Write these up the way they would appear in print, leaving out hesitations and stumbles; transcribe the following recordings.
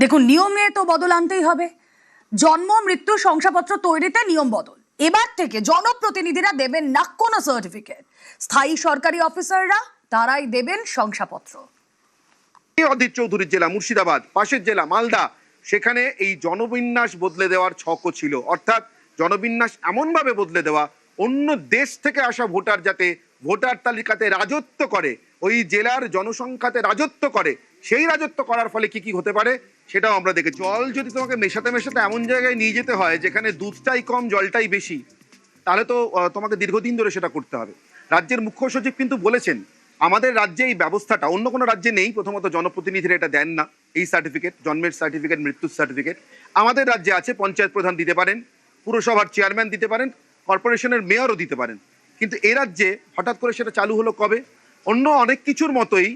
দেখুন, নিয়মে তো বদল আনতেই হবে। জন্ম মৃত্যু শংসাপত্র তৈরিতে নিয়ম বদল। এবার থেকে জনপ্রতিনিধিরা দেবেন না কোনো সার্টিফিকেট, স্থায়ী সরকারি অফিসাররা তারাই দেবেন শংসাপত্র। অধীর চৌধুরীর জেলা মুর্শিদাবাদ, পাশের জেলা মালদা, সেখানে এই জনবিন্যাস বদলে দেওয়ার ছকও ছিল। অর্থাৎ জনবিন্যাস এমনভাবে বদলে দেওয়া, অন্য দেশ থেকে আসা ভোটার যাতে ভোটার তালিকাতে রাজত্ব করে, ওই জেলার জনসংখ্যাতে রাজত্ব করে, সেই রাজত্ব করার ফলে কি কি হতে পারে সেটাও আমরা দেখি। জল যদি তোমাকে মেশাতে মেশাতে এমন জায়গায় নিয়ে যেতে হয় যেখানে দুধটাই কম জলটাই বেশি, তাহলে তো তোমাকে দীর্ঘদিন ধরে সেটা করতে হবে। রাজ্যের মুখ্য সচিব কিন্তু বলেছেন আমাদের রাজ্যে এই ব্যবস্থাটা অন্য কোনো রাজ্যে নেই। প্রথমত জনপ্রতিনিধিরা এটা দেন না, এই সার্টিফিকেট, জন্মের সার্টিফিকেট, মৃত্যুর সার্টিফিকেট। আমাদের রাজ্যে আছে, পঞ্চায়েত প্রধান দিতে পারেন, পুরসভার চেয়ারম্যান দিতে পারেন, কর্পোরেশনের মেয়রও দিতে পারেন। কিন্তু এ রাজ্যে হঠাৎ করে সেটা চালু হলো কবে? অন্য অনেক কিছুর মতোই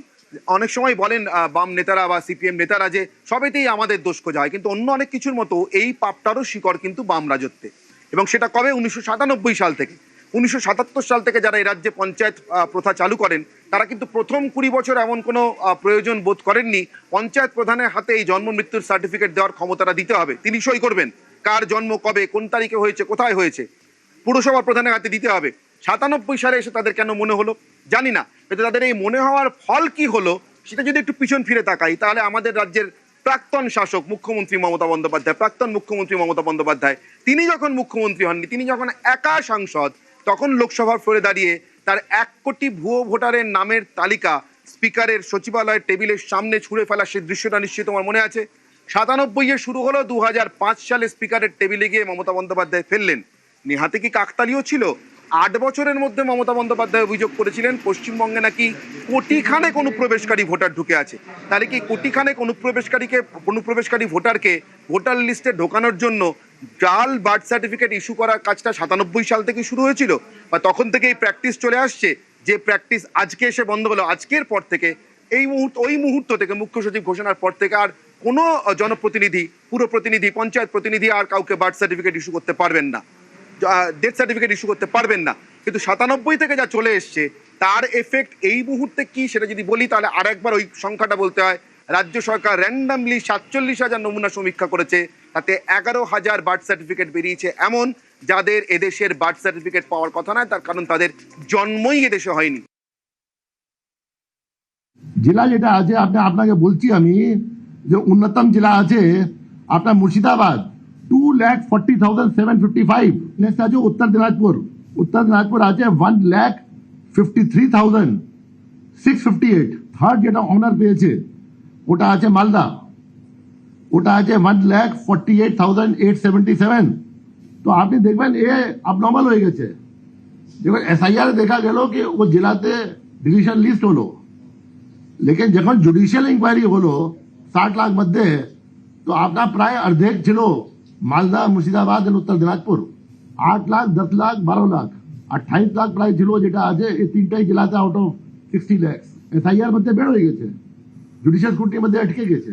অনেক সময় বলেন বাম নেতারা বা সিপিএম নেতারা যে সবেতেই আমাদের দোষ খোঁজা হয়, কিন্তু অন্য অনেক কিছুর মতো এই পাপটারও শিকড় কিন্তু বাম রাজত্বে। এবং সেটা কবে? 1997 সাল থেকে। 1977 সাল থেকে যারা এই রাজ্যে পঞ্চায়েত প্রথা চালু করেন তারা কিন্তু প্রথম 20 বছর এমন কোনো প্রয়োজন বোধ করেননি পঞ্চায়েত প্রধানের হাতে এই জন্ম মৃত্যুর সার্টিফিকেট দেওয়ার ক্ষমতাটা দিতে হবে। তিনি সই করবেন কার জন্ম কবে, কোন তারিখে হয়েছে, কোথায় হয়েছে, পুরসভা প্রধানের হাতে দিতে হবে। 97 সালে এসে তাদের কেন মনে হলো জানি না, কিন্তু তাদের এই মনে হওয়ার ফল কি হলো সেটা যদি একটু পিছন ফিরে তাকাই, তাহলে আমাদের রাজ্যের প্রাক্তন শাসক মুখ্যমন্ত্রী মমতা বন্দ্যোপাধ্যায়, প্রাক্তন মুখ্যমন্ত্রী মমতা বন্দ্যোপাধ্যায়, তিনি যখন মুখ্যমন্ত্রী হননি, তিনি যখন একা সাংসদ, তখন লোকসভার ফ্লোরে দাঁড়িয়ে তার 1 কোটি ভুয়ো ভোটারের নামের তালিকা স্পিকারের সচিবালয়ের টেবিলের সামনে ছুঁড়ে ফেলা সেই দৃশ্যটা নিশ্চয়ই তোমার মনে আছে। 97-এ শুরু হলো, 2005 সালে স্পিকারের টেবিলে গিয়ে মমতা বন্দ্যোপাধ্যায় ফেললেন। নিহাতে কি কাকতালীয় ছিল? 8 বছরের মধ্যে মমতা বন্দ্যোপাধ্যায় অভিযোগ করেছিলেন পশ্চিমবঙ্গে নাকি কোটিখানেক অনুপ্রবেশকারী ভোটার ঢুকে আছে। তাহলে কি কোটিখানেক অনুপ্রবেশকারী ভোটারকে ভোটার লিস্টে ঢোকানোর জন্য জাল বার্থ সার্টিফিকেট ইস্যু করার কাজটা 97 সাল থেকে শুরু হয়েছিল, বা তখন থেকে এই প্র্যাকটিস চলে আসছে? যে প্র্যাকটিস আজকে এসে বন্ধ হলো, আজকের পর থেকে ওই মুহূর্ত থেকে মুখ্য সচিব ঘোষণার পর থেকে আর কোনো জনপ্রতিনিধি, পুর প্রতিনিধি, পঞ্চায়েত প্রতিনিধি আর কাউকে বার্থ সার্টিফিকেট ইস্যু করতে পারবেন না, ডেথ সার্টিফিকেট ইস্যু করতে পারবেন না। কিন্তু 97 থেকে যা চলে এসছে তার এফেক্ট এই মুহূর্তে কি সেটা যদি বলি, তাহলে আরেকবার ওই সংখ্যাটা বলতে হয়। রাজ্য সরকার র্যান্ডামলি 47,000 নমুনা সমীক্ষা করেছে, তাতে 11,000 বার্থ সার্টিফিকেট বেরিয়েছে এমন যাদের এদেশের বার্থ সার্টিফিকেট পাওয়ার কথা নয়, তার কারণ তাদের জন্মই এদেশে হয়নি। জেলা যেটা আছে আপনাকে বলছি আমি, যে উন্নতম জেলা আছে আপনার মুর্শিদাবাদ, 2,40,755। নেক্সট আছে উত্তর দিনাজপুর আছে 1,53,658। থার্ড যেটা অনার পেয়েছে ওটা আছে মালদা, ওটা আছে 1,48,877। তো আপনি দেখবেন এ abnormal হয়ে গেছে। দেখবেন SIR দেখা গেল কি ও জেলাতে ডিলিশন লিস্ট হলো, लेकिन যখন জুডিশিয়াল ইনকোয়ারি হলো 60 লাখ মধ্যে, তো আপনার প্রায় অর্ধেক ছিল মালদা, মুর্শিদাবাদ আর উত্তর দিনাজপুর। 8 লাখ, 10 লাখ, 12 লাখ, 28 লাখ প্রায় ছিল যেটা আছে এই তিনটাই জেলাতে আউট অফ 60 লাখ। SIR মধ্যে বের হয়ে গেছে, জুডিশিয়াল স্ক্রুটিনির মধ্যে আটকে গেছে।